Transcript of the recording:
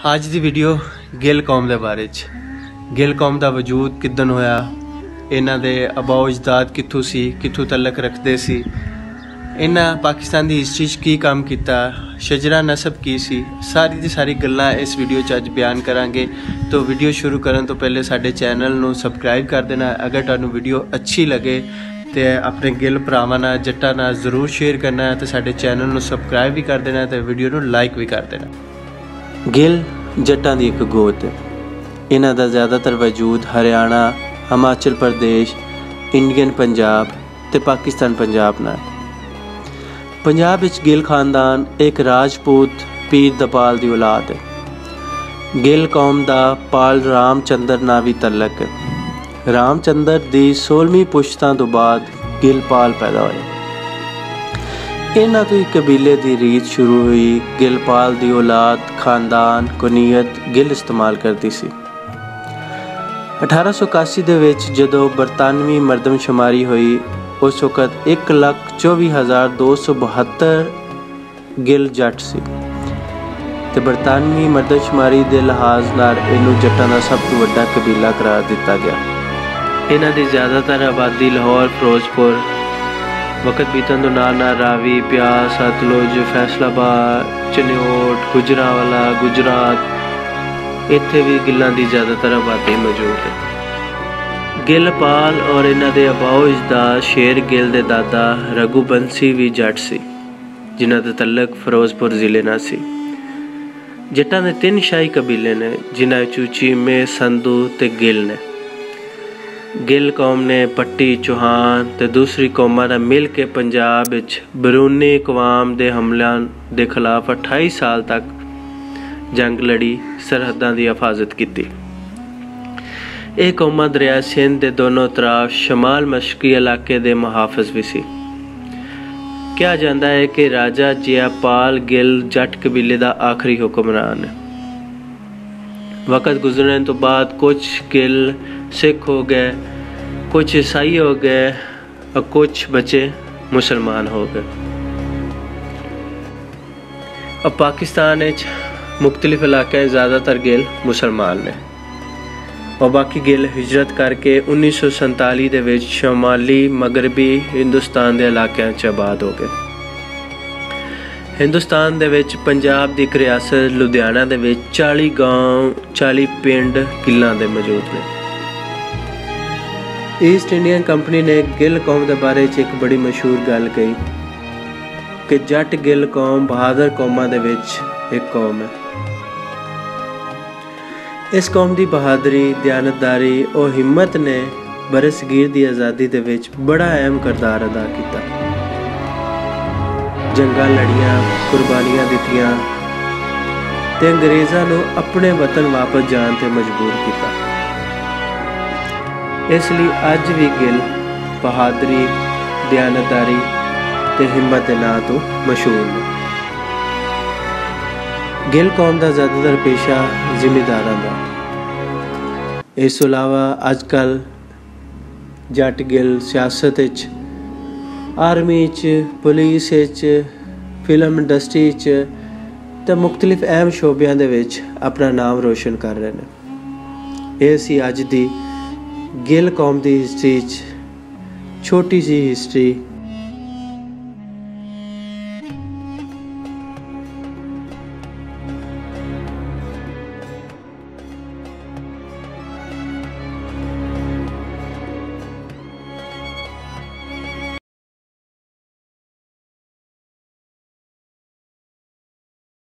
आज दी वीडियो गिल कौम दे बारे च। गिल कौम दा वजूद किदन होया, इन्हां दे अबाओ अजदाद कित्थों सी, कित्थों तलक रखदे सी, इन्हां पाकिस्तान दी हिस्ट्री च की काम कीता, शजरा नसब की सी, सारी दी सारी गल्लां इस वीडियो च अज बयान करांगे। तो वीडियो शुरू करन तो पहले साडे चैनल नूं सबसक्राइब कर देना। अगर तुहानूं वीडियो अच्छी लगे तो अपने गिल भरावां नाल जट्टां नाल जरूर शेयर करना है, तो साडे चैनल नूं सबसक्राइब भी कर देना तो वीडियो नूं लाइक भी कर देना। गिल जट्टां दी एक गोत है। इन्हां दा ज़्यादातर वजूद हरियाणा, हिमाचल प्रदेश, इंडियन पंजाब ते पाकिस्तान पंजाब नाल। पंजाब विच गिल खानदान एक राजपूत पीर दपाल दी औलाद है। गिल कौम दा पाल रामचंद्र नाल भी तलक है। रामचंद्र दी 16वीं पुश्तां तो बाद गिल पाल पैदा होए। इन्हां तो ही कबीले दी रीत शुरू हुई। गिलपाल दी औलाद खानदान कुनीयत गिल इस्तेमाल करती सी। 1881 दे विच जदों बरतानवी मरदमशुमारी हुई, उस वक़्त 1,24,272 गिल जट सी ते बरतानवी मरदमशुमारी दे लिहाज नाल इनू जट्टां दा सब तो वड्डा कबीला करार दिता गया। इन्हां दी ज़्यादातर आबादी लाहौर, फिरोजपुर, वक़्त बीतन तो नाल रावी, प्यास, सतलुज, फैसलाबाद, चन्योट, गुजरावाला, गुजरात, इत्थे भी गिल्लां दी ज़्यादातर आबादी मौजूद है। गिल पाल और इन्हां दे अबाओ अजदाद शेर गिल दे दादा रघुबंसी भी जट सी, जिन्हां दा तलक फिरोजपुर जिले नाल सी। जट्टां दे 3 शाही कबीले ने, जिन्हां विचों चीमे, संधू ते गिल ने। गिल कौम ने पट्टी, चौहान ते दूसरी कौमां नाल मिल के पंजाब विच बरूनी अकवाम दे हमलों दे खिलाफ 28 साल तक जंग लड़ी, सरहदां दी हिफाजत की। यह कौमां दरिया सिंध दे दोनों तरफ शमाल मशरकी इलाके दे मुहाफिज भी सी। कहा जाता है कि राजा जयपाल गिल जट कबीले का आखिरी हुक्मरान है। वक़्त गुजरने तो बाद कुछ गिल सिख हो गए, कुछ ईसाई हो गए और कुछ बचे मुसलमान हो गए। अब पाकिस्तान मुख्तलिफ इलाके ज़्यादातर गिल मुसलमान ने और बाकी गिल हिजरत करके 1947 दे विच शमाली मगरबी हिंदुस्तान के इलाकों च आबाद हो गए। हिंदुस्तान दे विच पंजाब दी एक रियासत लुधियाना दे विच 40 गांव, 40 पिंड गिल्लां दे मौजूद ने। ईस्ट इंडियन कंपनी ने गिल कौम के बारे च एक बड़ी मशहूर गल कही कि जट गिल कौम बहादुर कौमां दे विच एक कौम है। इस कौम की बहादुरी, दयानतदारी और हिम्मत ने बरसगीर की आज़ादी दे विच बड़ा अहम किरदार अदा किया। जंगां लड़ियां, कुर्बानियां दित्तियां ते अंग्रेज़ां नूं अपने वतन वापस जाण ते मजबूर किया। इसलिए अज भी गिल बहादुरी, दयानतदारी ते हिम्मत के नां तो मशहूर ने। गिल कौम का ज़्यादातर पेशा जिमीदारां दा। इस तों इलावा अजकल जट गिल सियासत विच, आर्मी च, पुलिस च, फिल्म इंडस्ट्री च ते मुख्तलिफ अहम शोबियां दे विच अपना नाम रोशन कर रहे हैं। यह अज दी गिल कौम की हिस्ट्री छोटी सी हिस्ट्री